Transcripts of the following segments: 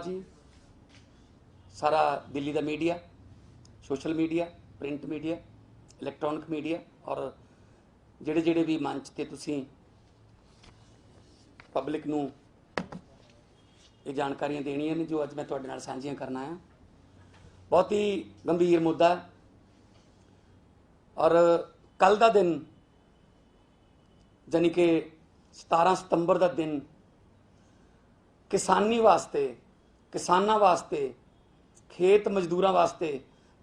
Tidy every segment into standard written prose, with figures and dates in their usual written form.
धन्यवाद जी। सारा दिल्ली का media, social media, print media, electronic media और ਜਿਹੜੇ ਜਿਹੜੇ भी मंच ਤੇ ਤੁਸੀਂ पब्लिक ਨੂੰ ਇਹ ਜਾਣਕਾਰੀਆਂ ਦੇਣੀਆਂ ਨੇ जो ਅੱਜ मैं ਤੁਹਾਡੇ ਨਾਲ ਸਾਂਝੀਆਂ ਕਰਨਾ है। बहुत ही गंभीर मुद्दा है और कल का दिन यानी कि 17 सितंबर का दिन किसानी वास्ते, किसानां वास्ते, खेत मजदूरां वास्ते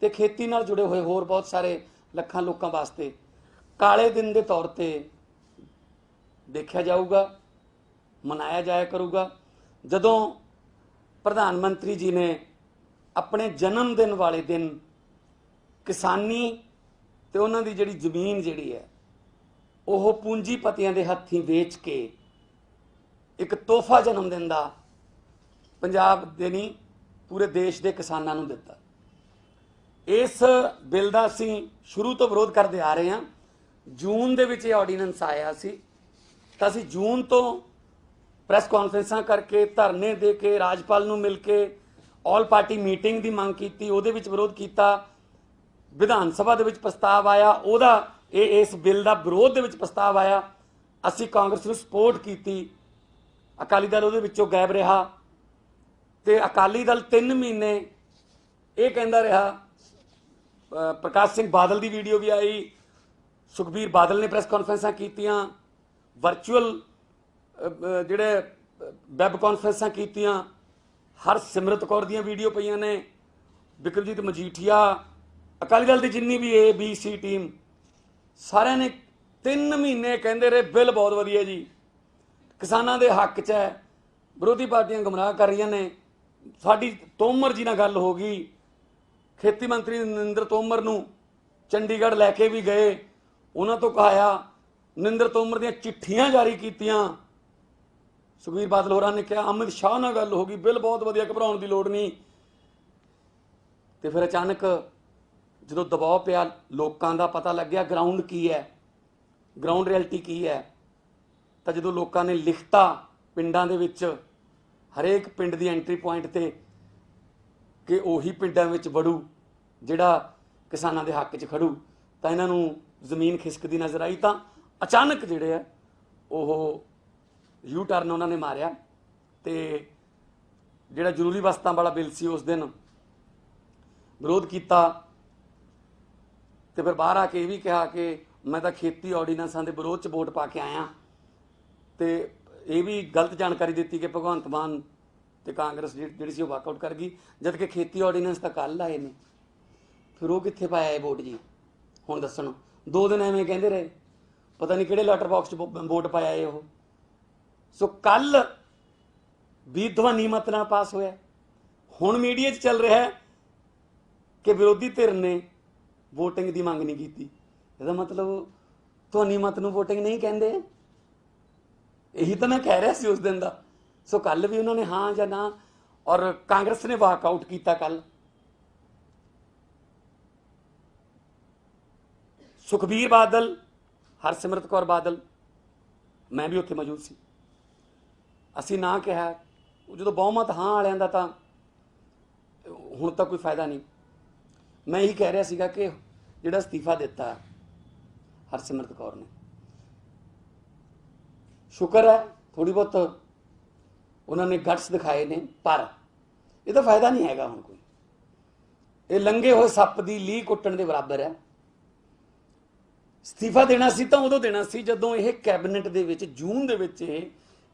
ते खेती नाल जुड़े हुए होर बहुत सारे लखां लोकां वास्ते काले दिन के तौर पर देखा जाऊगा, मनाया जाया करूगा। जदों प्रधानमंत्री जी ने अपने जन्मदिन वाले दिन किसानी ते उन्हां दी जिहड़ी जमीन जिहड़ी है वो पूंजीपतियां दे हत्थीं वेच के एक तोहफा जन्मदिन दा पंजाब दे नहीं पूरे देश के किसानां नूं दिता। इस बिल का असीं शुरू तो विरोध करते आ रहे हैं। जून दे विच ऑर्डीनेंस आया सी तां असीं जून तो प्रैस कॉन्फ्रेंसां करके धरने दे के राजपाल नूं मिल के ऑल पार्टी मीटिंग की मांग की, उहदे विच विरोध किया, विधान सभा दे विच प्रस्ताव आया, उहदा इस बिल का विरोध दे विच प्रस्ताव आया, असीं कांग्रेस नूं सपोर्ट की, अकाली दल उहदे विचों गायब रहा ते अकाली दल 3 महीने ये कहता रहा। प्रकाश सिंह बादल की वीडियो भी आई, सुखबीर बादल ने प्रैस कॉन्फ्रेंसां कीतियां, वर्चुअल जिहड़े वैब कॉन्फ्रेंसां कीतियां, हरसिमरत कौर दी वीडियो पईयां ने, बिक्रमजीत मजीठिया, अकाली दल की जिन्नी भी ABC टीम सारे ने 3 महीने कहते रहे बिल बहुत वधिया जी, किसानां दे हक च है, विरोधी पार्टियां गुमराह कर रही ने। साडी तोमर जी नाल गल हो गई, खेती मंत्री नरिंद्र तोमर नूं चंडीगढ़ लैके भी गए, उन्हां तो कहाया, नरिंद्र तोमर दी चिट्ठियां जारी कीतियां, सुखबीर बादल होरां ने कहा, अमित शाह नाल गल हो गई, बिल बहुत वधिया, घबराउण दी लोड़ नहीं। तो फिर अचानक जो दबाव पिया, लोगों का पता लग गया ग्राउंड की है, ग्राउंड रियलिटी की है, तो जो लोगों ने लिखता पिंडां दे विच हरेक पिंड की एंट्री पॉइंट ते कि उही पिंडां विच वड़ू जिहड़ा किसानां दे हक च खड़ू, तो इन्हां नूं जमीन खिसकदी नज़र आई। तो अचानक जिहड़े है वो यू टर्न उन्होंने मारिया तो जिहड़ा जरूरी वस्तां वाला बिल सी उस दिन विरोध किया। तो फिर बाहर आके भी कहा कि मैं तो खेती ऑर्डीनेंसां दे विरोध च वोट पा के आया, तो ये भी गलत जानकारी दी कि भगवंत मान तो कांग्रेस जी सी वाकआउट कर गई, जबकि खेती ऑर्डीनेंस तो कल आए ने, फिर वो कित्थे पाया वोट जी हुण दस्सण। 2 दिन एवें कहते रहे, पता नहीं किहड़े लैटर बॉक्स वोट पाया है वो। सो कल भी ध्वनि मत नाल पास होया, हुण मीडिया चल रहा है कि विरोधी धिर ने वोटिंग की मंग नहीं की। इसका मतलब ध्वनि मत नूं वोटिंग नहीं कहते, यही तो मैं कह रहा सी उस दिन का। सो कल भी उन्होंने हाँ या ना, और कांग्रेस ने वाकआउट किया कल। सुखबीर बादल, हरसिमरत कौर बादल, मैं भी उत्थे मौजूद सी, असी ना कहा, जो बहुमत हाँ वालियां दा तां हुण तां कोई फायदा नहीं। मैं यही कह रहा सीगा कि जिहड़ा अस्तीफा दिता हरसिमरत कौर ने, शुक्र है थोड़ी बहुत उन्होंने गट्स दिखाए ने, पर यह फायदा नहीं हैगा हुण कोई, ये लंघे हुए सप की लीह कुट्टण के बराबर है। अस्तीफा देना सी तां उदों देना सी जदों यह कैबिनेट दे विच जून दे विच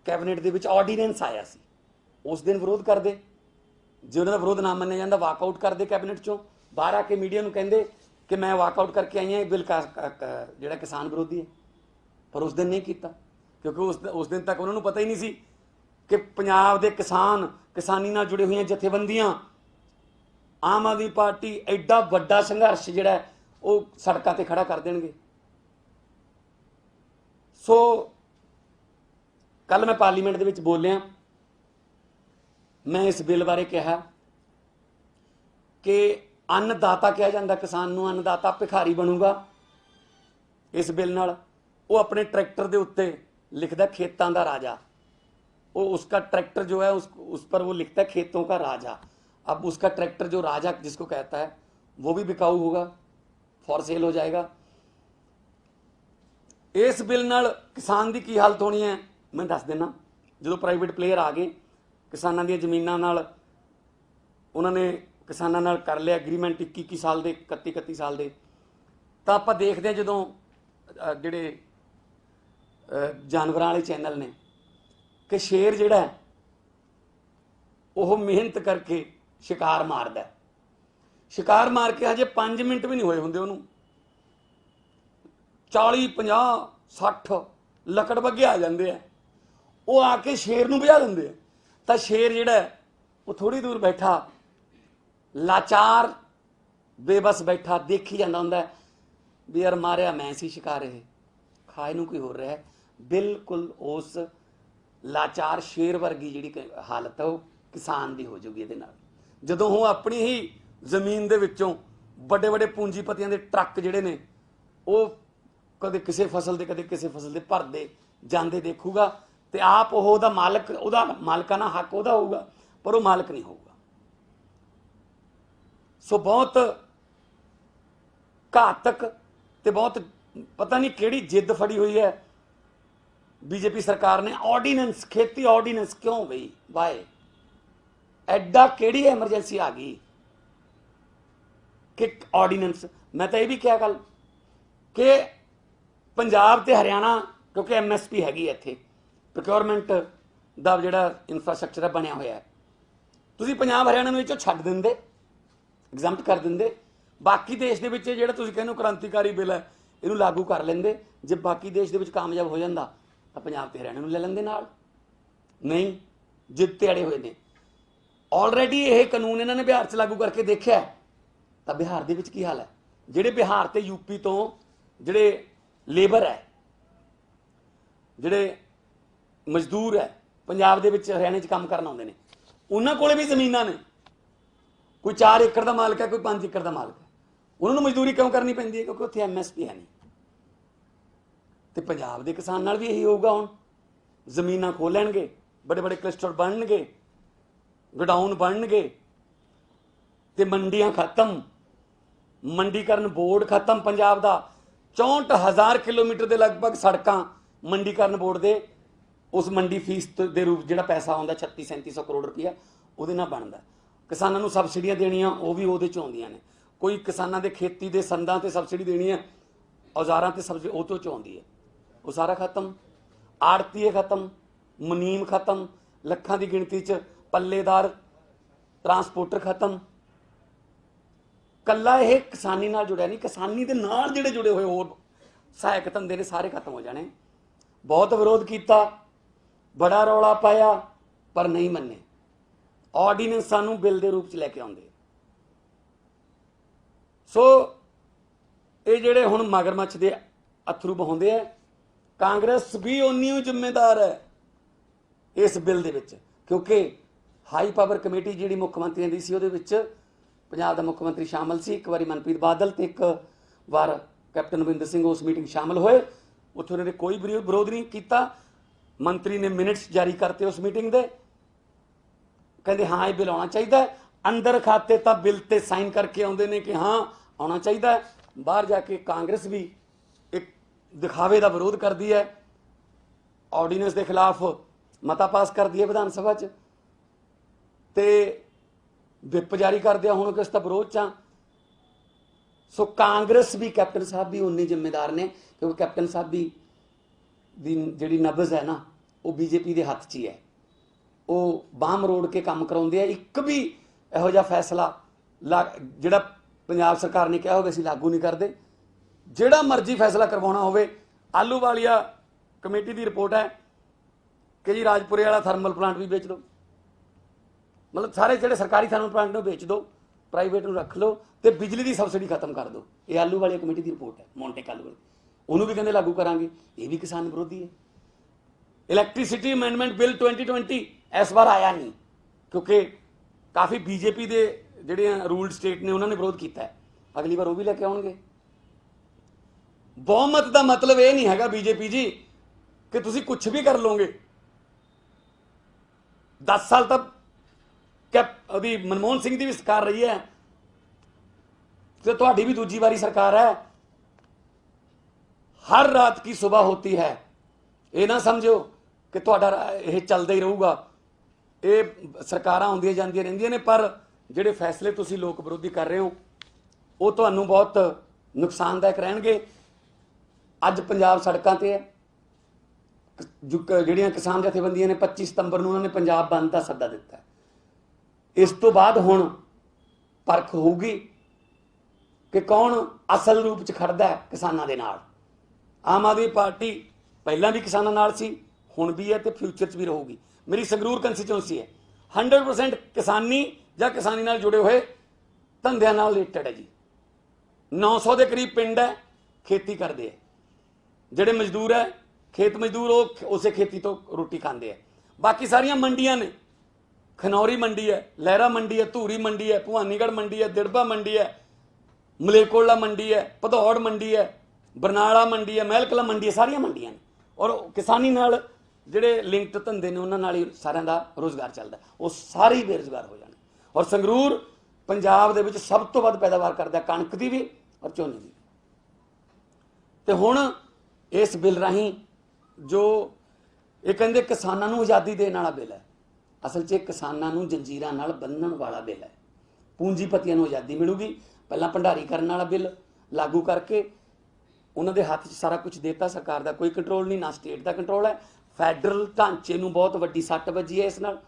कैबिनेट दे विच ऑर्डीनेंस आया सी, उस दिन विरोध करते, जे उन्होंने विरोध ना मन्निया जांदा वाकआउट करते कैबिनेट चों, बाहर आके मीडिया नूं कहंदे कि मैं वाकआउट करके आई हाँ, बिल जिहड़ा किसान विरोधी है, पर उस दिन नहीं किया क्योंकि उस दिन तक उन्होंने पता ही नहीं सी कि पंजाब दे किसान, किसानी नाल जुड़े हुई जथेबंदियां, आम आदमी पार्टी एडा वड्डा संघर्ष जिहड़ा वो सड़कों ते खड़ा कर देणगे। सो कल मैं पार्लीमेंट दे विच बोलिया, मैं इस बिल बारे कहा कि अन्नदाता कहा जाता किसान नूं, अन्नदाता भिखारी बनूगा इस बिल नाल। वो अपने ट्रैक्टर के उत्ते लिखदा खेतां दा राजा, वो उसका ट्रैक्टर जो है उस पर वो लिखता है खेतों का राजा। अब उसका ट्रैक्टर जो राजा जिसको कहता है वो भी बिकाऊ होगा, फॉर सेल हो जाएगा। इस बिल नाल किसान की की हालत होनी है मैं दस देना। जो प्राइवेट प्लेयर आ गए किसानों दी जमीनां नाल उन्होंने किसानों नाल कर लिया एग्रीमेंट 21 साल के 31 साल के, तो आप देखते हैं जो जोड़े जानवरों वाले चैनल ने कि शेर जिहड़ा है वो मेहनत करके शिकार मारदा है, शिकार मार के हजे 5 मिनट भी नहीं होए होंदे उन्होंने 40 50 60 लकड़ बग्गे आ जाते हैं, वो आके शेर नूं भजा देंदे। तो शेर जिहड़ा है वो थोड़ी दूर बैठा लाचार बेबस बैठा देखी जाता होंदा है भी यार मारिया मैं सी शिकार, ये खाए नूं कोई हो रहा है। बिल्कुल उस लाचार शेर वर्गी जिहड़ी हालत है वो किसान दी हो जाऊगी इहदे नाल। जदों वो अपनी ही जमीन दे विचों बड़े बड़े पूंजीपतियां दे ट्रक जिहड़े ने वो कदे किसी फसल दे कदे किसी फसल दे भरदे जांदे देखूगा, तो आप ओहदा मालक ओहदा मालकाना हक ओहदा होगा पर वो मालक नहीं होगा। सो बहुत घातक ते बहुत पता नहीं किहड़ी जिद फड़ी हुई है बीजेपी सरकार ने। ऑर्डीनेंस खेती ऑर्डीनेंस क्यों बई वाए एडा किहड़ी एमरजेंसी आ गई कि ऑर्डीनेंस। मैं तो यह भी क्या गल कि पंजाब ते हरियाणा क्योंकि MSP हैगी इत्थे प्रोक्योरमेंट दा जिहड़ा इंफ्रास्ट्रक्चर बनिया होया है, तुसीं पंजाब हरियाणा नूं इचों छड्ड दिंदे एग्जाम्प्ट कर देंगे, बाकी देश के जो तुम कहने क्रांतिकारी बिल है इनू लागू कर लेंगे। जब बाकी देश के कामयाब हो जाता तो पंजाब ते हरियाणा ले लेंगे नाल, नहीं जिद ते अड़े हुए ने। ऑलरेडी ये कानून इन्होंने बिहार च लागू करके देखा तो बिहार के की हाल है। जोड़े बिहार ते यूपी तो जोड़े लेबर है जोड़े मजदूर है पंजाब दे विच हरियाणे च काम करन आउंदे ने उन्हां कोले भी जमीनां ने, कोई 4 एकड़ का मालक है कोई 5 एकड़ का मालक है, उन्होंने मजदूरी क्यों करनी पैंदी है क्योंकि उत्थे MSP है नहीं। तो पंजाब के किसान नाल भी यही होगा, हुण जमीनां खोलणगे बड़े बड़े क्लस्टर बनणगे गोडाउन बनणगे ते मंडियां खत्म, मंडीकरण बोर्ड खत्म पंजाब का 64,000 किलोमीटर के लगभग सड़कां मंडीकरण बोर्ड के उस मंडी फीस के रूप जो पैसा आता 3600-3700 करोड़ रुपया वो बनता। किसानों को सबसिडियां देनियां वो भी वो आउंदियां ने, कोई किसानों के खेती के संदां ते सबसिडी देनी है औजारां ते सबसिडी वो तो आउंदी है, वो सारा खत्म। आड़तीए खत्म, मुनीम खत्म, लखां की गिणती च पल्लेदार ट्रांसपोर्टर खत्म। कला ये किसानी नाल जुड़िया नहीं, किसानी दे नाल जिहड़े जुड़े हुए होर सहायक धंधे ने सारे खत्म हो जाने। बहुत विरोध किया, बड़ा रौला पाया पर नहीं मन्ने। ऑर्डीनेंस सानू बिल के रूप च लैके आउंदे। सो ये जिहड़े हुण मगरमच्छ दे अथरू बहाउंदे है, कांग्रेस भी उन्नी ही जिम्मेदार है इस बिल दे विच, क्योंकि हाई पावर कमेटी जिहड़ी मुख मंत्रियों की सी उहदे विच पंजाब दा मुख मंत्री शामिल सी, एक बारी मनप्रीत बादल तो एक बार कैप्टन अमरिंदर सिंह उस मीटिंग शामिल होए, उत्थे उन्होंने कोई विरोध नहीं किया। मंत्री ने मिनट्स जारी करते उस मीटिंग के, कहते हाँ ये बिल आना चाहिए, अंदर खाते तो बिल ते साइन करके आउंदे ने कि हाँ आना चाहिए, बाहर जाके कांग्रेस भी एक दिखावे का विरोध करती है, ऑर्डीनेंस के खिलाफ मता पास कर दिया विधान सभा च ते विप जारी कर दिया हुण किस विरोध च। सो कांग्रेस भी कैप्टन साहब भी उन्नी जिम्मेदार ने, क्योंकि कैप्टन साहब भी जी नब्ज़ है ना वो बीजेपी के हथ च ही है, वो बाह मरोड़ के काम कराउंदे हैं। एक भी इहो जिहा फैसला जिहड़ा पंजाब सरकार ने कहा होवे असीं लागू नहीं करते, जिहड़ा मर्जी फैसला करवाउणा होवे। आलूवालिया कमेटी की रिपोर्ट है कि जी राजपुरे वाला थर्मल प्लांट भी बेच दो, मतलब सारे जिहड़े सरकारी थर्मल प्लांट ने बेच दो, प्राइवेट में रख लो तो बिजली की सबसिडी खत्म कर दो। ये आलूवालिया कमेटी की रिपोर्ट है, मोंटे कालू वाली, उन्होंने भी कहते लागू करांगे, ये भी किसान विरोधी है। इलैक्ट्रीसिटी अमेंडमेंट बिल 2020 इस बार आया नहीं, क्योंकि काफ़ी बीजेपी के जिहड़े रूल्ड स्टेट ने उन्होंने विरोध किया है, अगली बार वो भी लेके आउणगे। बहुमत का मतलब ये नहीं है बीजेपी जी कि तुसीं कुछ भी कर लोगे, 10 साल तक क्या अभी मनमोहन सिंह की भी सरकार रही है, तो ਤੁਹਾਡੀ भी दूजी बारी सरकार है। हर रात की सुबह होती है, ये ना समझो कि ਤੁਹਾਡਾ ਇਹ ਚੱਲਦਾ ਹੀ ਰਹੂਗਾ। ਇਹ ਸਰਕਾਰਾਂ ਆਉਂਦੀਆਂ ਜਾਂਦੀਆਂ ਰਹਿੰਦੀਆਂ ਨੇ, ਪਰ ਜਿਹੜੇ ਫੈਸਲੇ ਤੁਸੀਂ ਲੋਕ ਵਿਰੋਧੀ ਕਰ ਰਹੇ ਹੋ ਉਹ ਤੁਹਾਨੂੰ ਬਹੁਤ ਨੁਕਸਾਨਦਾਇਕ ਰਹਿਣਗੇ। ਅੱਜ ਪੰਜਾਬ ਸੜਕਾਂ ਤੇ ਹੈ, ਜਿਹੜੀਆਂ ਕਿਸਾਨ ਜਥੇਬੰਦੀਆਂ ਨੇ 25 ਸਤੰਬਰ ਨੂੰ ਉਹਨਾਂ ਨੇ ਪੰਜਾਬ ਬੰਦ ਦਾ ਸੱਦਾ ਦਿੱਤਾ। ਇਸ ਤੋਂ ਬਾਅਦ ਹੁਣ ਪਰਖ ਹੋਊਗੀ ਕਿ ਕੌਣ ਅਸਲ ਰੂਪ 'ਚ ਖੜਦਾ ਹੈ ਕਿਸਾਨਾਂ ਦੇ ਨਾਲ। ਆਮ ਆਦਮੀ ਪਾਰਟੀ ਪਹਿਲਾਂ ਵੀ ਕਿਸਾਨਾਂ ਨਾਲ ਸੀ, ਹੁਣ ਵੀ ਹੈ ਤੇ ਫਿਊਚਰ 'ਚ ਵੀ ਰਹੂਗੀ। ਮੇਰੀ ਸੰਗਰੂਰ ਕੰਸਟੀਚੁਐਂਸੀ ਹੈ 100% ਕਿਸਾਨੀ ਜਾਂ ਕਿਸਾਨੀ ਨਾਲ ਜੁੜੇ ਹੋਏ ਧੰਦਿਆਂ ਨਾਲ ਰਿਲੇਟਡ ਹੈ ਜੀ। 900 ਦੇ ਕਰੀਬ ਪਿੰਡ ਹੈ ਖੇਤੀ ਕਰਦੇ ਹੈ, ਜਿਹੜੇ ਮਜ਼ਦੂਰ ਹੈ ਖੇਤ ਮਜ਼ਦੂਰ ਉਹ ਉਸੇ ਖੇਤੀ ਤੋਂ ਰੋਟੀ ਖਾਂਦੇ ਹੈ। ਬਾਕੀ ਸਾਰੀਆਂ ਮੰਡੀਆਂ ਨੇ, ਖਨੌਰੀ ਮੰਡੀ ਹੈ, ਲਹਿਰਾ ਮੰਡੀ ਹੈ, ਧੂਰੀ ਮੰਡੀ ਹੈ, ਭਵਾਨੀਗੜ੍ਹ ਮੰਡੀ ਹੈ, ਦਿੜਬਾ ਮੰਡੀ ਹੈ, ਮਲੇਰਕੋਟਲਾ ਮੰਡੀ ਹੈ, ਭਦੌੜ ਮੰਡੀ ਹੈ, ਬਰਨਾਲਾ ਮੰਡੀ ਹੈ, ਮਹਿਲਕਲਾ ਮੰਡੀ ਹੈ, ਸਾਰੀਆਂ ਮੰਡੀਆਂ ਨੇ। ਔਰ ਕਿਸਾਨੀ ਨਾਲ ਜਿਹੜੇ ਲਿੰਕਡ ਧੰਦੇ ਨੇ ਉਹਨਾਂ ਨਾਲ ਹੀ ਸਾਰਿਆਂ ਦਾ ਰੋਜ਼ਗਾਰ ਚੱਲਦਾ, ਉਹ ਸਾਰੇ ਹੀ ਬੇਰੁਜ਼ਗਾਰ ਹੋ ਜਾਣ। ਔਰ ਸੰਗਰੂਰ ਪੰਜਾਬ ਦੇ ਵਿੱਚ ਸਭ ਤੋਂ ਵੱਧ ਪੈਦਾਵਾਰ ਕਰਦਾ ਕਣਕ ਦੀ ਵੀ ਔਰ ਝੋਨੇ ਦੀ। ਤੇ ਹੁਣ ਇਸ ਬਿੱਲ ਰਾਹੀਂ ਜੋ ਇਹ ਕਹਿੰਦੇ ਕਿਸਾਨਾਂ ਨੂੰ ਆਜ਼ਾਦੀ ਦੇਣ ਵਾਲਾ ਬਿੱਲ ਹੈ, ਅਸਲ 'ਚ ਕਿਸਾਨਾਂ ਨੂੰ ਜੰਜੀਰਾਂ ਨਾਲ ਬੰਨ੍ਹਣ ਵਾਲਾ ਬਿੱਲ ਹੈ। ਪੂੰਜੀਪਤੀਆਂ ਨੂੰ ਆਜ਼ਾਦੀ ਮਿਲੂਗੀ। ਪਹਿਲਾਂ ਭੰਡਾਰੀ ਕਰਨ ਵਾਲਾ ਬਿੱਲ ਲਾਗੂ ਕਰਕੇ ਉਹਨਾਂ ਦੇ ਹੱਥ 'ਚ ਸਾਰਾ ਕੁਝ ਦੇਤਾ, ਸਰਕਾਰ ਦਾ ਕੋਈ ਕੰਟਰੋਲ ਨਹੀਂ, ਨਾ ਸਟੇਟ ਦਾ ਕੰਟਰੋਲ ਹੈ। ਫੈਡਰਲ ਢਾਂਚੇ ਨੂੰ ਬਹੁਤ ਵੱਡੀ ਸੱਟ ਵੱਜੀ ਹੈ ਇਸ ਨਾਲ।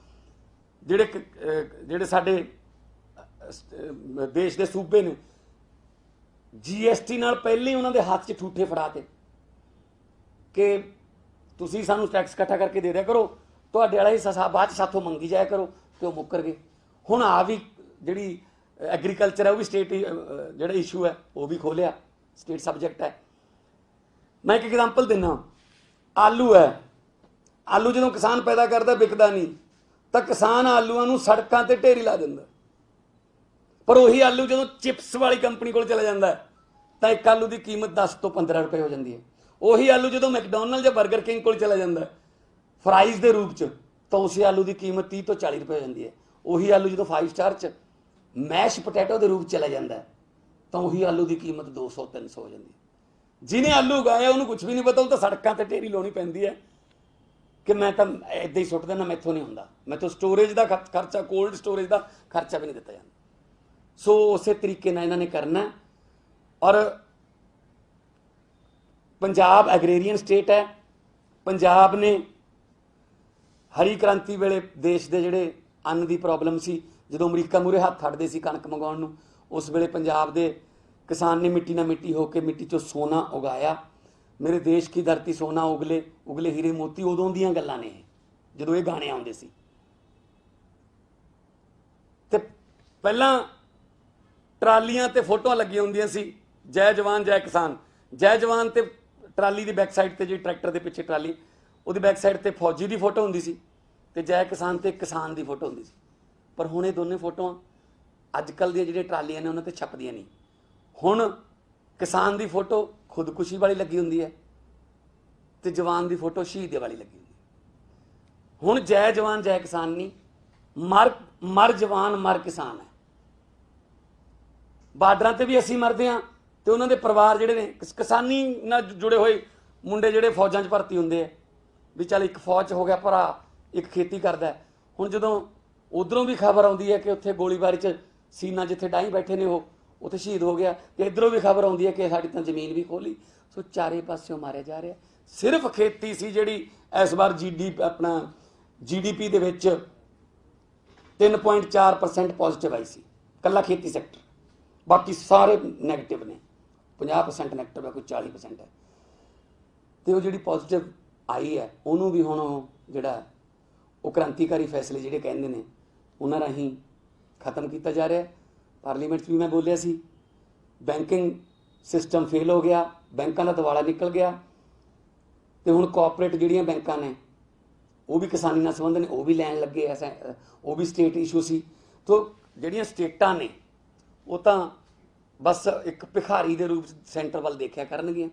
ਜਿਹੜੇ ਸਾਡੇ ਦੇਸ਼ ਦੇ ਸੂਬੇ ਨੇ GST ਨਾਲ ਪਹਿਲੇ ਉਹਨਾਂ ਦੇ ਹੱਥ 'ਚ ਠੂਠੇ ਫੜਾਤੇ ਕਿ ਤੁਸੀਂ ਸਾਨੂੰ ਟੈਕਸ ਇਕੱਠਾ ਕਰਕੇ ਦੇ ਦਿਆ ਕਰੋ, ਤੁਹਾਡੇ ਵਾਲਾ ਹਿੱਸਾ ਬਾਅਦ 'ਚ ਸਾਥੋਂ ਮੰਗੀ ਜਾਇਆ ਕਰੋ, ਤੇ ਉਹ ਮੁੱਕਰ ਗਏ। ਹੁਣ ਆ ਵੀ ਜਿਹੜੀ ਐਗਰੀਕਲਚਰ ਹੈ ਉਹ ਵੀ ਸਟੇਟ ਜਿਹੜਾ ਇਸ਼ੂ ਹੈ ਉਹ ਵੀ ਖੋਲਿਆ, ਸਟੇਟ ਸਬਜੈਕਟ ਹੈ। ਮੈਂ ਇੱਕ ਐਗਜ਼ਾਮਪਲ ਦਿੰਦਾ, ਆਲੂ ਹੈ, ਆਲੂ ਜਦੋਂ ਕਿਸਾਨ ਪੈਦਾ ਕਰਦਾ ਵਿਕਦਾ ਨਹੀਂ, ਤਾਂ ਕਿਸਾਨ ਆਲੂਆਂ ਨੂੰ ਸੜਕਾਂ ਤੇ ਢੇਰੀ ਲਾ ਦਿੰਦਾ। ਪਰ ਉਹੀ ਆਲੂ ਜਦੋਂ ਚਿਪਸ ਵਾਲੀ ਕੰਪਨੀ ਕੋਲ ਚਲਾ ਜਾਂਦਾ ਤਾਂ ਇੱਕ ਆਲੂ ਦੀ ਕੀਮਤ 10 ਤੋਂ 15 ਰੁਪਏ ਹੋ ਜਾਂਦੀ ਹੈ। ਉਹੀ ਆਲੂ ਜਦੋਂ ਮੈਕਡੋਨਲਡ ਜਾਂ 버ਗਰ ਕਿੰਗ ਕੋਲ ਚਲਾ ਜਾਂਦਾ ਫਰਾਈਜ਼ ਦੇ ਰੂਪ 'ਚ, ਤਾਂ ਉਸੇ ਆਲੂ ਦੀ ਕੀਮਤ 30 ਤੋਂ 40 ਰੁਪਏ ਹੋ ਜਾਂਦੀ ਹੈ। ਉਹੀ ਆਲੂ ਜਦੋਂ 5 ਸਟਾਰ 'ਚ ਮੈਸ਼ ਪੋਟੈਟੋ ਦੇ ਰੂਪ 'ਚ ਚਲਾ ਜਾਂਦਾ ਤਾਂ ਉਹੀ ਆਲੂ ਦੀ ਕੀਮਤ 200-300 ਹੋ ਜਾਂਦੀ ਹੈ। ਜਿਹਨੇ ਆਲੂ ਉਗਾਇਆ ਉਹਨੂੰ ਕੁਝ ਵੀ ਨਹੀਂ ਪਤਾ, ਉਹ ਤਾਂ ਸੜਕਾਂ ਤੇ ਢੇਰੀ ਲਾਉਣੀ ਪੈਂਦੀ ਹੈ ਕਿ ਮੈਂ ਤਾਂ ਇੱਦਾਂ ਹੀ ਸੁੱਟ ਦੇਣਾ, ਮੈਥੋਂ ਨਹੀਂ ਹੁੰਦਾ, ਮੈਥੋਂ ਸਟੋਰੇਜ ਦਾ ਖਰਚਾ, ਕੋਲਡ ਸਟੋਰੇਜ ਦਾ ਖਰਚਾ ਵੀ ਨਹੀਂ ਦਿੱਤਾ ਜਾਂਦਾ। ਸੋ ਉਸੇ ਤਰੀਕੇ ਨਾਲ ਇਹਨਾਂ ਨੇ ਕਰਨਾ। ਔਰ ਪੰਜਾਬ ਐਗਰੇਰੀਅਨ ਸਟੇਟ ਹੈ। ਪੰਜਾਬ ਨੇ ਹਰੀ ਕ੍ਰਾਂਤੀ ਵੇਲੇ ਦੇਸ਼ ਦੇ ਜਿਹੜੇ ਅੰਨ ਦੀ ਪ੍ਰੋਬਲਮ ਸੀ, ਜਦੋਂ ਅਮਰੀਕਾ ਮੂਹਰੇ ਹੱਥ ਅੱਡਦੇ ਸੀ ਕਣਕ ਮੰਗਾਉਣ ਨੂੰ, ਉਸ ਵੇਲੇ ਪੰਜਾਬ ਦੇ ਕਿਸਾਨ ਨੇ ਮਿੱਟੀ ਨਾਲ ਮਿੱਟੀ ਹੋ ਕੇ ਮਿੱਟੀ 'ਚੋਂ ਸੋਨਾ ਉਗਾਇਆ। ਮੇਰੇ ਦੇਸ਼ ਕੀ ਧਰਤੀ ਸੋਨਾ ਉਗਲੇ ਉਗਲੇ ਹੀਰੇ ਮੋਤੀ, ਉਦੋਂ ਦੀਆਂ ਗੱਲਾਂ ਨੇ ਇਹ, ਜਦੋਂ ਇਹ ਗਾਣੇ ਆਉਂਦੇ ਸੀ। ਤੇ ਪਹਿਲਾਂ ਟਰਾਲੀਆਂ ਤੇ ਫੋਟੋਆਂ ਲੱਗੀਆਂ ਹੁੰਦੀਆਂ ਸੀ, ਜੈ ਜਵਾਨ ਜੈ ਕਿਸਾਨ। ਜੈ ਜਵਾਨ ਤੇ ਟਰਾਲੀ ਦੀ ਬੈਕ ਸਾਈਡ ਤੇ, ਜਿਹੜੀ ਟਰੈਕਟਰ ਦੇ ਪਿੱਛੇ ਟਰਾਲੀ, ਉਹਦੀ ਬੈਕ ਸਾਈਡ ਤੇ ਫੌਜੀ ਦੀ ਫੋਟੋ ਹੁੰਦੀ ਸੀ, ਤੇ ਜੈ ਕਿਸਾਨ ਤੇ ਕਿਸਾਨ ਦੀ ਫੋਟੋ ਹੁੰਦੀ ਸੀ। ਪਰ ਹੁਣ ਇਹ ਦੋਨੇ ਫੋਟੋਆਂ ਅੱਜ ਕੱਲ੍ਹ ਦੀਆਂ ਜਿਹੜੀਆਂ ਟਰਾਲੀਆਂ ਨੇ ਉਹਨਾਂ ਤੇ ਛਪਦੀਆਂ ਨਹੀਂ। ਹੁਣ ਕਿਸਾਨ ਦੀ ਫੋਟੋ ਖੁਦਕੁਸ਼ੀ ਵਾਲੀ ਲੱਗੀ ਹੁੰਦੀ ਹੈ ਤੇ ਜਵਾਨ ਦੀ ਫੋਟੋ ਸ਼ਹੀਦ ਵਾਲੀ ਲੱਗੀ ਹੁੰਦੀ ਹੈ। ਹੁਣ ਜੈ ਜਵਾਨ ਜੈ ਕਿਸਾਨ ਨਹੀਂ, ਮਰ ਜਵਾਨ ਮਰ ਕਿਸਾਨ ਹੈ। ਬਾਰਡਰਾਂ ਤੇ ਵੀ ਅਸੀਂ ਮਰਦੇ ਹਾਂ ਤੇ ਉਹਨਾਂ ਦੇ ਪਰਿਵਾਰ ਜਿਹੜੇ ਨੇ ਕਿਸਾਨੀ ਨਾਲ ਜੁੜੇ ਹੋਏ ਮੁੰਡੇ ਜਿਹੜੇ ਫੌਜਾਂ 'ਚ ਭਰਤੀ ਹੁੰਦੇ ਆ, ਵੀ ਚੱਲ ਇੱਕ ਫੌਜ 'ਚ ਹੋ ਗਿਆ ਭਰਾ, ਇੱਕ ਖੇਤੀ ਕਰਦਾ। ਹੁਣ ਜਦੋਂ ਉਧਰੋਂ ਵੀ ਖਬਰ ਆਉਂਦੀ ਹੈ ਕਿ ਉੱਥੇ ਗੋਲੀਬਾਰੀ 'ਚ ਸੀਨਾ ਜਿੱਥੇ ਡਾਈ ਬੈਠੇ ਨੇ ਉਹ ਉੱਥੇ ਸ਼ਹੀਦ ਹੋ ਗਿਆ, ਤੇ ਇੱਧਰੋਂ ਵੀ ਖਬਰ ਆਉਂਦੀ ਹੈ ਕਿ ਸਾਡੀ ਤਾਂ ਜ਼ਮੀਨ ਵੀ ਖੋਲੀ। ਸੋ ਚਾਰੇ ਪਾਸਿਓਂ ਮਾਰਿਆ ਜਾ ਰਿਹਾ। ਸਿਰਫ ਖੇਤੀ ਸੀ ਜਿਹੜੀ ਇਸ ਵਾਰ GDP ਦੇ ਵਿੱਚ 3.4% ਪੋਜ਼ਿਟਿਵ ਆਈ ਸੀ, ਇਕੱਲਾ ਖੇਤੀ ਸੈਕਟਰ। ਬਾਕੀ ਸਾਰੇ ਨੈਗੇਟਿਵ ਨੇ, 50% ਨੈਗੇਟਿਵ ਹੈ, ਕੋਈ 40% ਹੈ। ਤੇ ਉਹ ਜਿਹੜੀ ਪੋਜ਼ਿਟਿਵ ਆਈ ਹੈ ਉਹਨੂੰ ਵੀ ਹੁਣ ਜਿਹੜਾ ਉਹ ਕ੍ਰਾਂਤੀਕਾਰੀ ਫੈਸਲੇ ਜਿਹੜੇ ਕਹਿੰਦੇ ਨੇ ਉਹਨਾਂ ਰਾਹੀਂ ਖਤਮ ਕੀਤਾ ਜਾ ਰਿਹਾ। ਪਾਰਲੀਮੈਂਟ 'ਚ ਵੀ ਮੈਂ ਬੋਲਿਆ ਸੀ, ਬੈਂਕਿੰਗ ਸਿਸਟਮ ਫੇਲ ਹੋ ਗਿਆ, ਬੈਂਕਾਂ ਦਾ ਦਿਵਾਲਾ ਨਿਕਲ ਗਿਆ, ਤੇ ਹੁਣ ਕੋਆਪਰੇਟ ਜਿਹੜੀਆਂ ਬੈਂਕਾਂ ਨੇ ਉਹ ਵੀ ਕਿਸਾਨੀ ਨਾਲ ਸੰਬੰਧ ਨੇ, ਉਹ ਵੀ ਲੈਣ ਲੱਗੇ ਐ, ਉਹ ਵੀ ਸਟੇਟ ਇਸ਼ੂ ਸੀ। ਤੋ ਜਿਹੜੀਆਂ ਸਟੇਟਾਂ ਨੇ ਉਹ ਤਾਂ ਬਸ ਇੱਕ ਭਿਖਾਰੀ ਦੇ ਰੂਪ ਸੈਂਟਰ ਵੱਲ ਦੇਖਿਆ ਕਰਨਗੀਆਂ।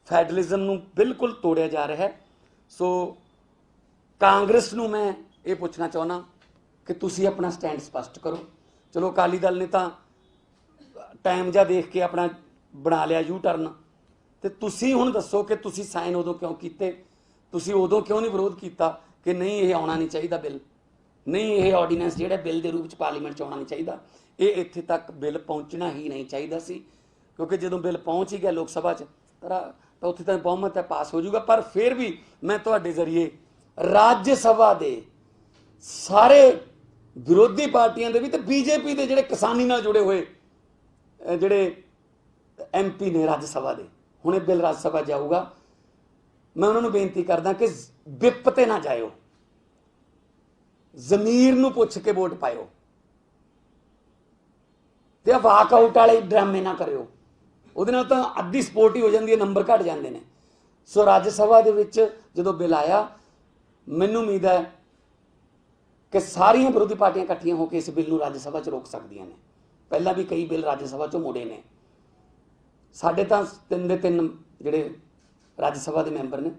ਫੈਡਰਲਿਜ਼ਮ ਨੂੰ ਬਿਲਕੁਲ ਤੋੜਿਆ ਜਾ ਰਿਹਾ ਹੈ। ਸੋ ਕਾਂਗਰਸ ਨੂੰ ਮੈਂ ये पूछना चाहना कि तुसी अपना स्टैंड स्पष्ट करो। चलो अकाली दल ने तो टाइम जा देख के अपना बना लिया यू टर्न, तो तुसी हुण दसो कि तुसी साइन उदों क्यों कीते, तुसी उदों क्यों नहीं विरोध किया कि नहीं ये आना नहीं चाहिए बिल, नहीं ये ऑर्डीनेंस जिहड़ा बिल के रूप में पार्लीमेंट आना नहीं चाहिए, ये इत्थे तक बिल पहुँचना ही नहीं चाहिए सी, क्योंकि जो बिल पहुँच ही गया लोक सभा तो उत्थे तक बहुमत है पास हो जाऊगा। पर फिर भी मैं तुहाडे जरिए राज्य सभा के सारे विरोधी पार्टियां दे भी ते बीजेपी के जिहड़े किसानी नाल जुड़े हुए जिहड़े MP ने राज्य सभा के, हुणे बिल राज्य सभा जाऊगा, मैं उन्होंने बेनती करदा कि विप ते ना जाओ, जमीर नूं पुछ के वोट पाओ, ते वाकआउट वाले ड्रामे ना करियो, ਉਹਦੇ ਨਾਲ ਤਾਂ ਅੱਧੀ ਸਪੋਰਟ ਹੀ ਹੋ ਜਾਂਦੀ ਹੈ, ਨੰਬਰ ਘਟ ਜਾਂਦੇ ਨੇ। ਸੋ ਰਾਜ ਸਭਾ ਦੇ ਵਿੱਚ ਜਦੋਂ ਬਿੱਲ ਆਇਆ, ਮੈਨੂੰ ਉਮੀਦ ਹੈ ਕਿ ਸਾਰੀਆਂ ਵਿਰੋਧੀ ਪਾਰਟੀਆਂ ਇਕੱਠੀਆਂ ਹੋ ਕੇ ਇਸ ਬਿੱਲ ਨੂੰ ਰਾਜ ਸਭਾ 'ਚ ਰੋਕ ਸਕਦੀਆਂ ਨੇ। ਪਹਿਲਾਂ ਵੀ ਕਈ ਬਿੱਲ ਰਾਜ ਸਭਾ 'ਚੋਂ ਮੁੜੇ ਨੇ। ਸਾਡੇ ਤਾਂ 3 ਦੇ 3 ਜਿਹੜੇ ਰਾਜ ਸਭਾ ਦੇ ਮੈਂਬਰ ਨੇ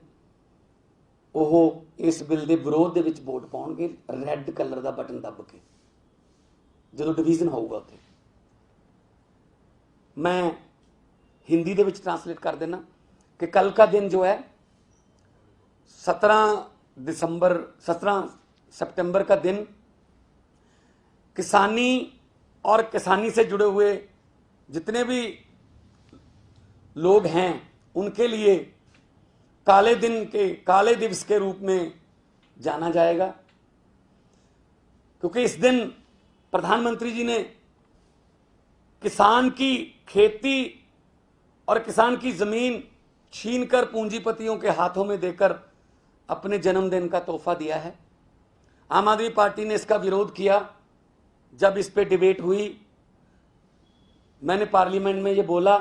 ਉਹ ਇਸ ਬਿੱਲ ਦੇ ਵਿਰੋਧ ਦੇ ਵਿੱਚ ਵੋਟ ਪਾਉਣਗੇ, ਰੈੱਡ ਕਲਰ ਦਾ ਬਟਨ ਦੱਬ ਕੇ, ਜਦੋਂ ਡਿਵੀਜ਼ਨ ਹੋਊਗਾ ਉੱਥੇ। मैं हिंदी दे विच ट्रांसलेट कर देना कि कल का दिन जो है 17 सितंबर का दिन किसानी और किसानी से जुड़े हुए जितने भी लोग हैं उनके लिए काले दिवस के रूप में जाना जाएगा, क्योंकि इस दिन प्रधानमंत्री जी ने किसान की खेती और किसान की जमीन छीनकर पूंजीपतियों के हाथों में देकर अपने जन्मदिन का तोहफा दिया है। आम आदमी पार्टी ने इसका विरोध किया। जब इस पे डिबेट हुई, मैंने पार्लियामेंट में ये बोला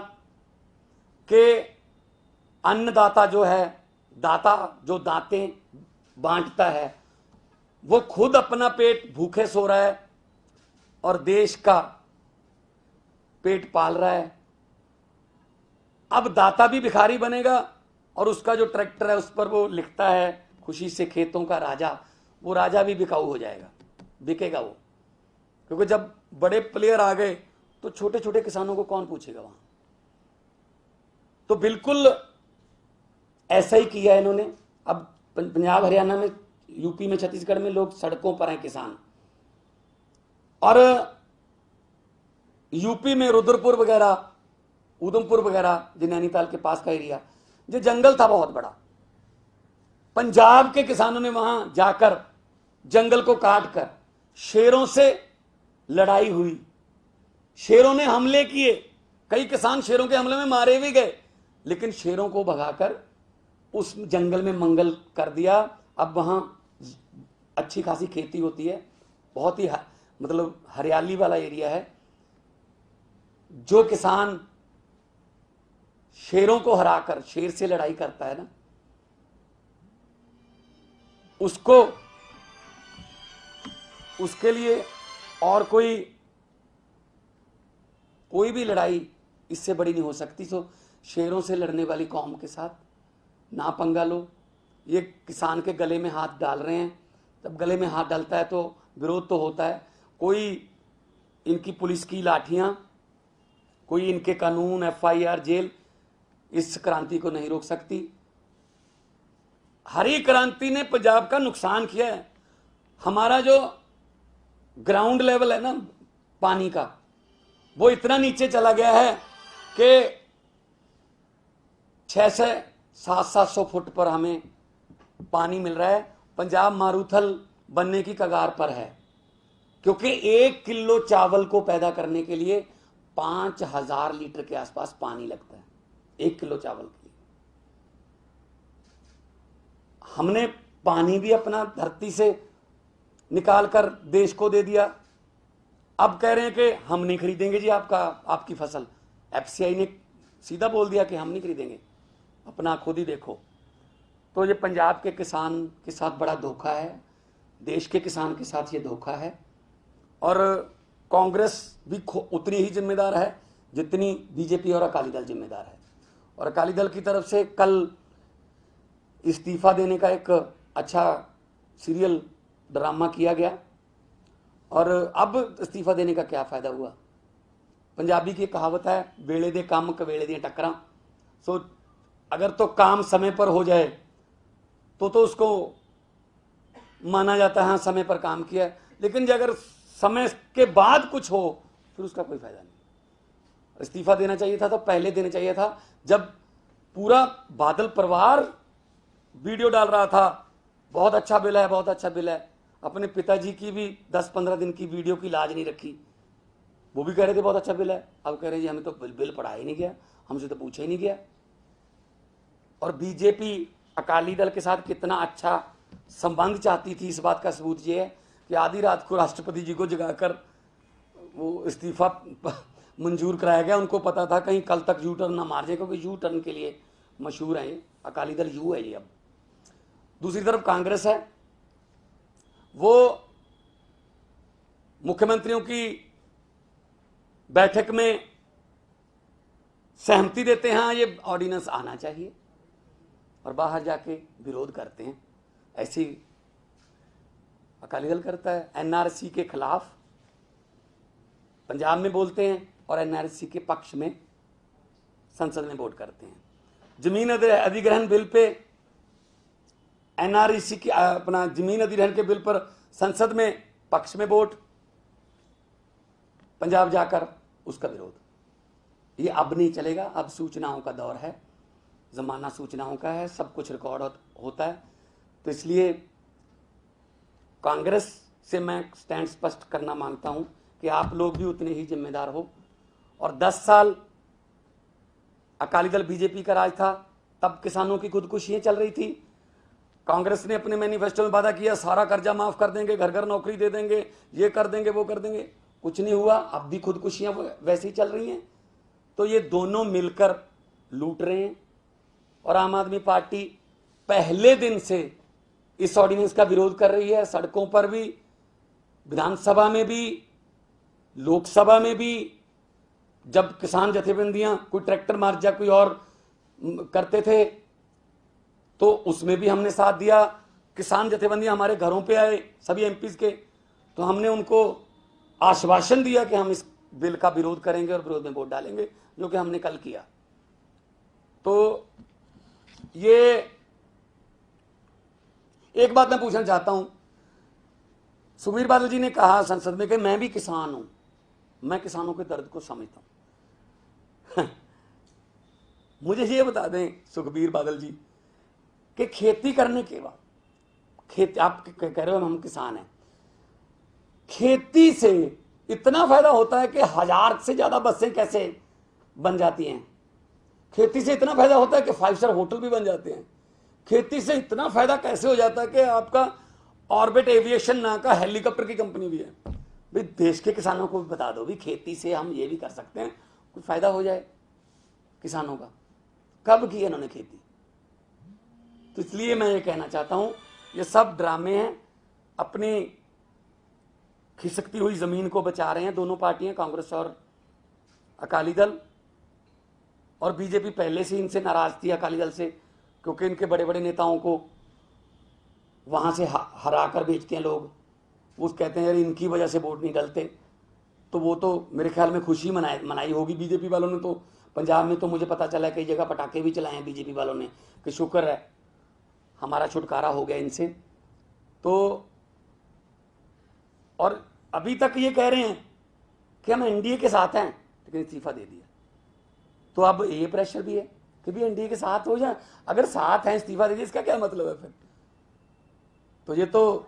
कि अन्नदाता जो है, दाता जो दातें बांटता है, वो खुद अपना पेट भूखे सो रहा है और देश का पेट पाल रहा है। अब दाता भी भिखारी बनेगा और उसका जो ट्रैक्टर है उस पर वो लिखता है खुशी से खेतों का राजा, वो राजा भी बिकाऊ हो जाएगा, बिकेगा वो, क्योंकि जब बड़े प्लेयर आ गए तो छोटे छोटे किसानों को कौन पूछेगा वहां। तो बिल्कुल ऐसा ही किया इन्होंने। अब पंजाब हरियाणा में, यूपी में, छत्तीसगढ़ में लोग सड़कों पर हैं किसान, और यूपी में रुद्रपुर वगैरह, उधमपुर वगैरह, जो नैनीताल के पास का एरिया, जो जंगल था बहुत बड़ा, पंजाब के किसानों ने वहां जाकर जंगल को काट कर शेरों से लड़ाई हुई, शेरों ने हमले किए, कई किसान शेरों के हमले में मारे भी गए, लेकिन शेरों को भगाकर उस जंगल में मंगल कर दिया। अब वहां अच्छी खासी खेती होती है, बहुत ही मतलब हरियाली वाला एरिया है। जो किसान शेरों को हराकर शेर से लड़ाई करता है ना, उसको, उसके लिए और कोई भी लड़ाई इससे बड़ी नहीं हो सकती। तो शेरों से लड़ने वाली कौम के साथ ना पंगा लो। ये किसान के गले में हाथ डाल रहे हैं, तब गले में हाथ डालता है तो विरोध तो होता है। कोई इनकी पुलिस की लाठियां, कोई इनके कानून, FIR, जेल इस क्रांति को नहीं रोक सकती। हरी क्रांति ने पंजाब का नुकसान किया है। हमारा जो ग्राउंड लेवल है ना पानी का, वो इतना नीचे चला गया है कि 600-700 फुट पर हमें पानी मिल रहा है। पंजाब मारूथल बनने की कगार पर है, क्योंकि 1 किलो चावल को पैदा करने के लिए 5000 लीटर के आसपास पानी लगता है, 1 किलो चावल के लिए। हमने पानी भी अपना धरती से निकाल कर देश को दे दिया। अब कह रहे हैं कि हम नहीं खरीदेंगे जी आपकी फसल। FCI ने सीधा बोल दिया कि हम नहीं खरीदेंगे, अपना खुद ही देखो। तो ये पंजाब के किसान के साथ बड़ा धोखा है, देश के किसान के साथ ये धोखा है। और कांग्रेस भी उतनी ही जिम्मेदार है जितनी बीजेपी और अकाली दल जिम्मेदार है। और अकाली दल की तरफ से कल इस्तीफा देने का एक अच्छा सीरियल ड्रामा किया गया और अब इस्तीफा देने का क्या फायदा हुआ। पंजाबी की कहावत है, वेले दे काम कवेले दी टक्करां। सो अगर तो काम समय पर हो जाए तो उसको माना जाता है हाँ समय पर काम किया है, लेकिन अगर समय के बाद कुछ हो फिर उसका कोई फायदा नहीं। इस्तीफा देना चाहिए था तो पहले देना चाहिए था, जब पूरा बादल परिवार वीडियो डाल रहा था, बहुत अच्छा बिल है, बहुत अच्छा बिल है। अपने पिताजी की भी 10-15 दिन की वीडियो की लाज नहीं रखी, वो भी कह रहे थे बहुत अच्छा बिल है। अब कह रहे जी हमें तो बिल पढ़ाया ही नहीं गया, हमसे तो पूछा ही नहीं गया। और बीजेपी अकाली दल के साथ कितना अच्छा संबंध चाहती थी, इस बात का सबूत ये है कि आधी रात को राष्ट्रपति जी को जगाकर वो इस्तीफा मंजूर कराया गया। उनको पता था कहीं कल तक यू टर्न ना मार जाए, क्योंकि यू टर्न के लिए मशहूर है, अकाली दल यू है ये। अब दूसरी तरफ कांग्रेस है, वो मुख्यमंत्रियों की बैठक में सहमति देते हैं ये ऑर्डिनेंस आना चाहिए और बाहर जाके विरोध करते हैं। ऐसे ही अकाली दल करता है। एनआरसी के खिलाफ पंजाब में बोलते हैं और एनआरसी के पक्ष में संसद में वोट करते हैं। जमीन अधिग्रहण बिल पे एनआरसी की अपना जमीन अधिग्रहण के बिल पर संसद में पक्ष में वोट, पंजाब जाकर उसका विरोध। ये अब नहीं चलेगा, अब सूचनाओं का दौर है, जमाना सूचनाओं का है, सब कुछ रिकॉर्ड होता है। तो इसलिए कांग्रेस से मैं स्टैंड स्पष्ट करना मांगता हूं कि आप लोग भी उतने ही जिम्मेदार हो। और 10 साल अकाली दल बीजेपी का राज था, तब किसानों की खुदकुशियां चल रही थी। कांग्रेस ने अपने मैनिफेस्टो में वादा किया सारा कर्जा माफ कर देंगे, घर घर नौकरी दे देंगे, ये कर देंगे, वो कर देंगे, कुछ नहीं हुआ। अब भी खुदकुशियां वैसी चल रही हैं। तो ये दोनों मिलकर लूट रहे हैं। और आम आदमी पार्टी पहले दिन से इस ऑर्डिनेंस का विरोध कर रही है, सड़कों पर भी, विधानसभा में भी, लोकसभा में भी। जब किसान जथेबंदियां कोई ट्रैक्टर मार्च या कोई और करते थे तो उसमें भी हमने साथ दिया। किसान जथेबंदियां हमारे घरों पे आए सभी एमपीज के, तो हमने उनको आश्वासन दिया कि हम इस बिल का विरोध करेंगे और विरोध में वोट डालेंगे, जो कि हमने कल किया। तो ये एक बात मैं पूछना चाहता हूं, सुखबीर बादल जी ने कहा संसद में कि मैं भी किसान हूं, मैं किसानों के दर्द को समझता हूं। मुझे ये बता दें सुखबीर बादल जी कि खेती करने के बाद, खेती आप कह रहे हो हम किसान हैं, खेती से इतना फायदा होता है कि 1000 से ज्यादा बसें कैसे बन जाती हैं। खेती से इतना फायदा होता है कि 5 स्टार होटल भी बन जाते हैं। खेती से इतना फायदा कैसे हो जाता है कि आपका ऑर्बिट एविएशन नाम का हेलीकॉप्टर की कंपनी भी है। भाई देश के किसानों को भी बता दो भी खेती से हम ये भी कर सकते हैं, कुछ फायदा हो जाए किसानों का। कब की इन्होंने खेती? तो इसलिए मैं ये कहना चाहता हूं ये सब ड्रामे हैं, अपनी खिसकती हुई जमीन को बचा रहे हैं दोनों पार्टियां, कांग्रेस और अकाली दल। और बीजेपी पहले से इनसे नाराज थी, अकाली दल से, क्योंकि इनके बड़े बड़े नेताओं को वहां से हरा कर बेचते हैं लोग। वो कहते हैं यार इनकी वजह से वोट नहीं डलते। तो वो तो मेरे ख्याल में खुशी मनाई होगी बीजेपी वालों ने। तो पंजाब में तो मुझे पता चला कई जगह पटाखे भी चलाए हैं बीजेपी वालों ने कि शुक्र है हमारा छुटकारा हो गया इनसे। तो और अभी तक ये कह रहे हैं कि हम एनडीए के साथ हैं, लेकिन इस्तीफा दे दिया। तो अब ये प्रेशर भी है कि भी एनडीए के साथ हो जाए। अगर साथ हैं इस्तीफा दे दिया, इसका क्या मतलब है फिर? तो ये तो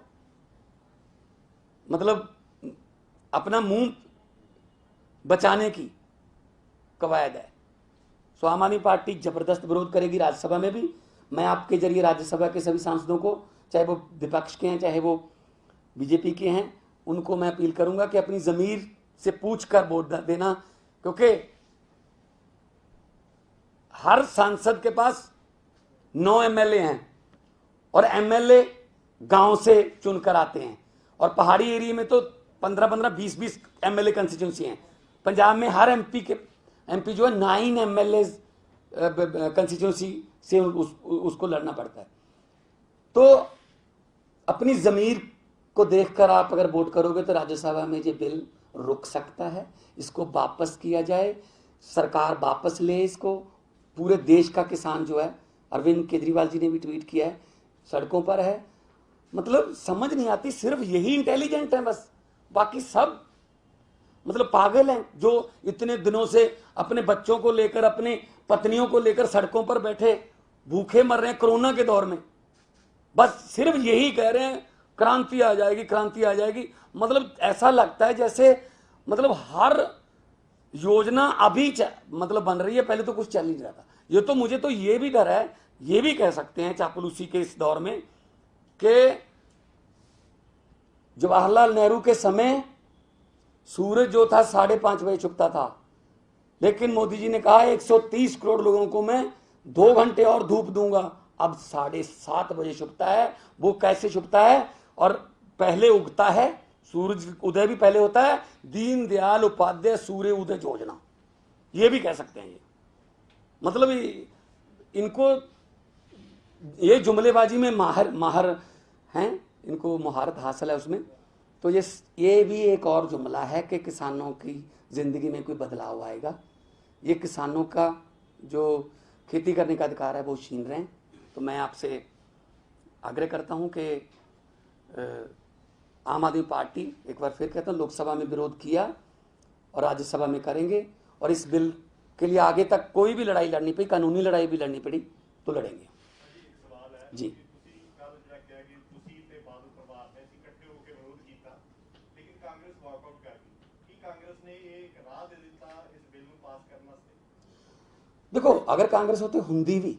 मतलब अपना मुंह बचाने की कवायद है। सो आम आदमी पार्टी जबरदस्त विरोध करेगी राज्यसभा में भी। मैं आपके जरिए राज्यसभा के सभी सांसदों को, चाहे वो विपक्ष के हैं चाहे वो बीजेपी के हैं, उनको मैं अपील करूंगा कि अपनी जमीर से पूछकर वोट देना, क्योंकि हर सांसद के पास 9 एमएलए हैं और एमएलए गांव से चुनकर आते हैं। और पहाड़ी एरिया में तो 15-15, 20-20 एमएलए कंस्टिट्यूंसी हैं। पंजाब में हर एमपी जो है 9 एमएलए कंस्टिट्यूंसी से उसको लड़ना पड़ता है। तो अपनी जमीर को देखकर आप अगर वोट करोगे तो राज्यसभा में ये बिल रुक सकता है, इसको वापस किया जाए, सरकार वापस ले इसको। पूरे देश का किसान जो है, अरविंद केजरीवाल जी ने भी ट्वीट किया है, सड़कों पर है। मतलब समझ नहीं आती, सिर्फ यही इंटेलिजेंट है बस, बाकी सब मतलब पागल हैं, जो इतने दिनों से अपने बच्चों को लेकर, अपनी पत्नियों को लेकर सड़कों पर बैठे भूखे मर रहे हैं कोरोना के दौर में। बस सिर्फ यही कह रहे हैं क्रांति आ जाएगी, क्रांति आ जाएगी। मतलब ऐसा लगता है जैसे मतलब हर योजना अभी मतलब बन रही है, पहले तो कुछ चल नहीं रहा था। ये तो मुझे तो ये भी डर है, ये भी कह सकते हैं चापलूसी के इस दौर में कि जवाहरलाल नेहरू के समय सूरज जो था 5:30 बजे छुपता था, लेकिन मोदी जी ने कहा 130 करोड़ लोगों को मैं 2 घंटे और धूप दूंगा, अब 7:30 बजे छुपता है। वो कैसे छुपता है? और पहले उगता है, सूरज उदय भी पहले होता है, दीनदयाल उपाध्याय सूर्य उदय योजना, ये भी कह सकते हैं। ये मतलब इनको ये जुमलेबाजी में माहर हैं, इनको महारत हासिल है उसमें। तो ये भी एक और जुमला है कि किसानों की ज़िंदगी में कोई बदलाव आएगा। ये किसानों का जो खेती करने का अधिकार है वो छीन रहे हैं। तो मैं आपसे आग्रह करता हूं कि आम आदमी पार्टी, एक बार फिर कहता हूं, लोकसभा में विरोध किया और राज्यसभा में करेंगे, और इस बिल के लिए आगे तक कोई भी लड़ाई लड़नी पड़ी, कानूनी लड़ाई भी लड़नी पड़ी तो लड़ेंगे। जी देखो, अगर कांग्रेस होते हुंदी भी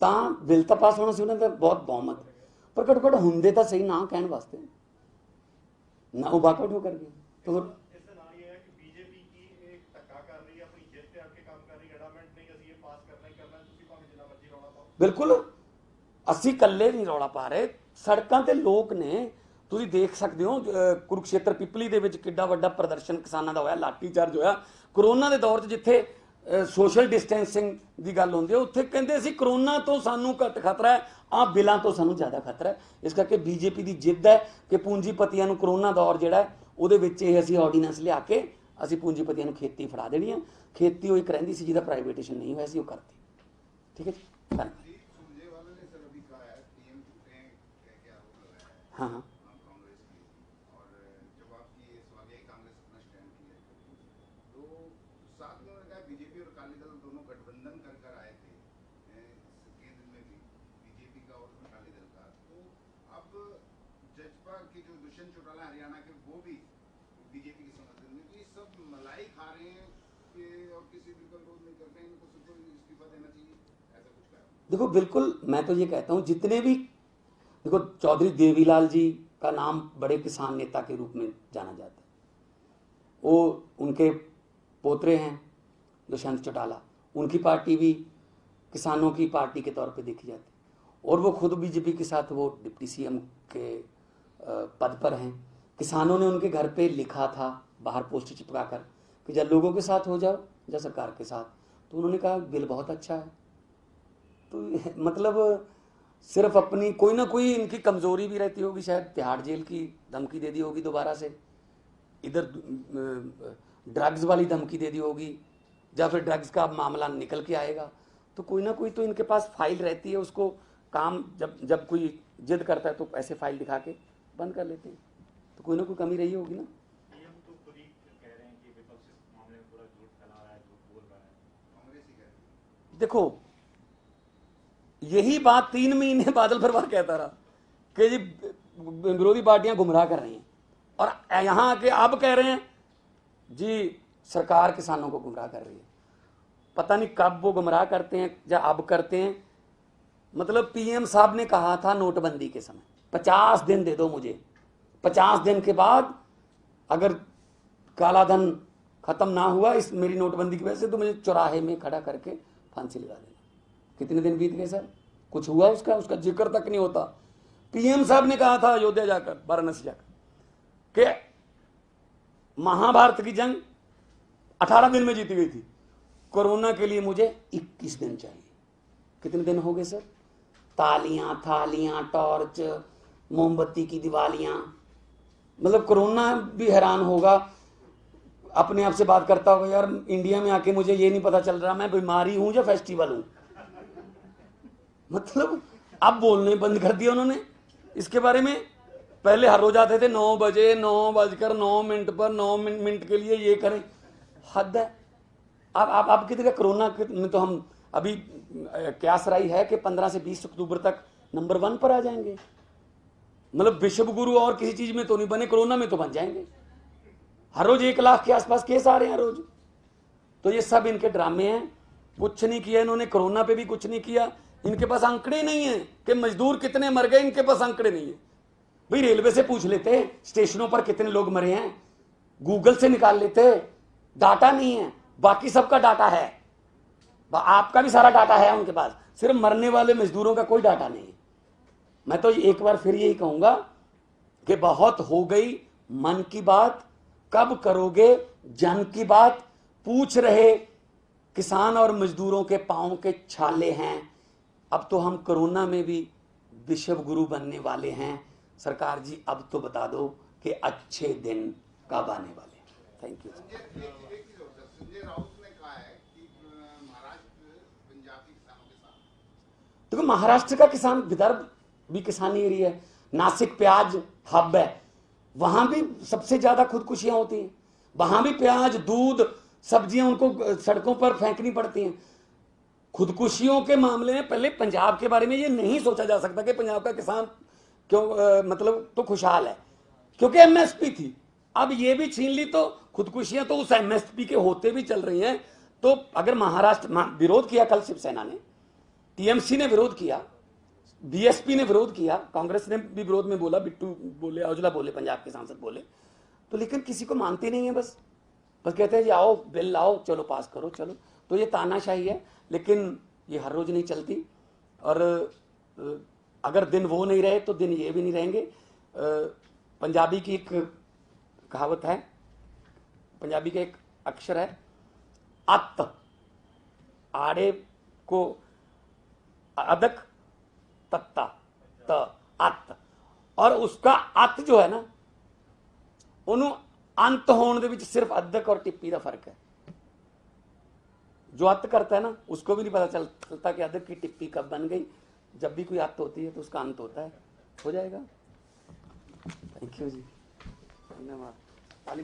ਤਾਂ ਬਿੱਲ ਤਾਂ ਪਾਸ ਹੋਣਾ ਸੀ ਉਹਨਾਂ ਦਾ ਬਹੁਤ ਬਹੁਮਤ, ਪਰ ਘੱਟੋ ਘੱਟ ਹੁੰਦੇ ਤਾਂ ਸਹੀ ਨਾ ਕਹਿਣ ਵਾਸਤੇ, ਨਾ ਉਹ ਵਾਕਆਊਟ ਹੋ ਕਰ ਗਏ। तो ਬਿਲਕੁਲ ਅਸੀਂ ਇਕੱਲੇ ਨਹੀਂ ਰੌਲਾ ਪਾ ਰਹੇ, ਸੜਕਾਂ ਤੇ ਲੋਕ ਨੇ। ਤੁਸੀਂ ਦੇਖ ਸਕਦੇ ਹੋ ਕੁਰੂਕਸ਼ੇਤਰ ਪਿਪਲੀ ਦੇ ਵਿੱਚ ਕਿੱਡਾ ਵੱਡਾ ਪ੍ਰਦਰਸ਼ਨ ਕਿਸਾਨਾਂ ਦਾ ਹੋਇਆ, ਲਾਠੀ ਚਾਰਜ ਹੋਇਆ ਕਰੋਨਾ ਦੇ ਦੌਰ 'ਚ, ਜਿੱਥੇ सोशल डिस्टेंसिंग की गल होंदी है, उत्थे कहंदे सी कोरोना तो सानू घट खतरा है, आ बिलों तो सानू ज़्यादा खतरा है। इस करके बीजेपी की जिद है कि पूंजीपतियों को कोरोना दौर जिहड़ा है उहदे विच असीं ऑर्डीनेंस लिया के असीं पूंजीपतियों को खेती फड़ा देनी है। खेती वो एक रहिंदी सी जिहदा प्राइवेटेशन नहीं होया सी, वो करती। ठीक है जी, धन्यवाद। हाँ हाँ देखो, बिल्कुल मैं तो ये कहता हूँ जितने भी, देखो चौधरी देवीलाल जी का नाम बड़े किसान नेता के रूप में जाना जाता है, वो उनके पोतरे हैं दुष्यंत चौटाला, उनकी पार्टी भी किसानों की पार्टी के तौर पे देखी जाती है, और वो खुद बीजेपी के साथ वो डिप्टी सीएम के पद पर हैं। किसानों ने उनके घर पे लिखा था बाहर पोस्टर चिपका कर कि जब लोगों के साथ हो जाओ या सरकार के साथ, तो उन्होंने कहा बिल बहुत अच्छा है। तो मतलब सिर्फ अपनी कोई ना कोई इनकी कमज़ोरी भी रहती होगी, शायद तिहाड़ जेल की धमकी दे दी होगी दोबारा से, इधर ड्रग्स वाली धमकी दे दी होगी, या फिर ड्रग्स का मामला निकल के आएगा, तो कोई ना कोई तो इनके पास फाइल रहती है, उसको काम जब कोई जिद करता है तो ऐसे फाइल दिखा के बंद कर लेते हैं। तो कोई ना कोई कमी रही होगी ना। देखो, यही बात 3 महीने बादल परिवार कहता रहा कि जी विरोधी पार्टियां गुमराह कर रही हैं, और यहां आके अब कह रहे हैं जी सरकार किसानों को गुमराह कर रही है। पता नहीं कब वो गुमराह करते हैं या अब करते हैं। मतलब पीएम साहब ने कहा था नोटबंदी के समय 50 दिन दे दो मुझे, 50 दिन के बाद अगर काला धन खत्म ना हुआ इस मेरी नोटबंदी की वजह से, तो मुझे चौराहे में खड़ा करके फांसी लगा देना। कितने दिन बीत गए सर, कुछ हुआ उसका जिक्र तक नहीं होता। पीएम साहब ने कहा था अयोध्या जाकर, वाराणसी जाकर, कि महाभारत की जंग 18 दिन में जीती गई थी, कोरोना के लिए मुझे 21 दिन चाहिए। कितने दिन हो गए सर? तालियां, थालियां, टॉर्च, मोमबत्ती की दिवालियां, मतलब कोरोना भी हैरान होगा, अपने आप से बात करता होगा, यार इंडिया में आके मुझे ये नहीं पता चल रहा मैं बीमारी हूं या फेस्टिवल हूं। मतलब अब बोलने बंद कर दिया उन्होंने इसके बारे में। पहले हर रोज आते थे 9 बजे 9:09 पर 9 मिनट के लिए ये करें, हद है। अब कितने कोरोना में तो हम अभी क्यास राई है कि 15 से 20 अक्टूबर तक नंबर 1 पर आ जाएंगे। मतलब विश्व गुरु और किसी चीज में तो नहीं बने, कोरोना में तो बन जाएंगे। हर रोज 1 लाख के आसपास केस आ रहे हैं रोज। तो ये सब इनके ड्रामे हैं, कुछ नहीं किया इन्होंने, कोरोना पे भी कुछ नहीं किया। इनके पास आंकड़े नहीं है कि मजदूर कितने मर गए, इनके पास आंकड़े नहीं है। भाई रेलवे से पूछ लेते स्टेशनों पर कितने लोग मरे हैं, गूगल से निकाल लेते, डाटा नहीं है। बाकी सबका डाटा है, आपका भी सारा डाटा है उनके पास, सिर्फ मरने वाले मजदूरों का कोई डाटा नहीं है। मैं तो एक बार फिर यही कहूंगा कि बहुत हो गई मन की बात, कब करोगे जन की बात। पूछ रहे किसान और मजदूरों के पांव के छाले हैं। अब तो हम कोरोना में भी विश्व गुरु बनने वाले हैं। सरकार जी अब तो बता दो कि अच्छे दिन कब आने वाले हैं। Thank you. संजय राउत ने कहा है कि महाराष्ट्र पंजाब के किसानों के साथ। देखो महाराष्ट्र का किसान, विदर्भ भी किसानी एरिया है, नासिक प्याज हब है, वहां भी सबसे ज्यादा खुदकुशियां होती हैं। वहां भी प्याज दूध सब्जियां उनको सड़कों पर फेंकनी पड़ती हैं। खुदकुशियों के मामले में पहले पंजाब के बारे में ये नहीं सोचा जा सकता कि पंजाब का किसान क्यों मतलब तो खुशहाल है, क्योंकि एमएसपी थी। अब ये भी छीन ली तो खुदकुशियां तो उस एमएसपी के होते भी चल रही हैं। तो अगर महाराष्ट्र विरोध किया, कल शिवसेना ने, टीएमसी ने विरोध किया, बीएसपी ने विरोध किया, कांग्रेस ने भी विरोध में बोला, बिट्टू बोले, औजला बोले, पंजाब के सांसद बोले, तो लेकिन किसी को मानते नहीं है। बस कहते हैं जी आओ बिल लाओ, चलो पास करो, चलो। तो ये तानाशाही है, लेकिन ये हर रोज नहीं चलती। और अगर दिन वो नहीं रहे तो दिन ये भी नहीं रहेंगे। पंजाबी की एक कहावत है, पंजाबी का एक अक्षर है अत, आड़े को अदक तत्ता त अत, और उसका अत जो है ना, ਉਹਨੂੰ अंत होने ਦੇ ਵਿੱਚ सिर्फ अदक और टिप्पी का फर्क है। जो अत करता है ना उसको भी नहीं पता चलता कि अदक की टिप्पी कब बन गई। जब भी कोई अत होती है तो उसका अंत होता है, हो जाएगा। थैंक यू जी, धन्यवाद।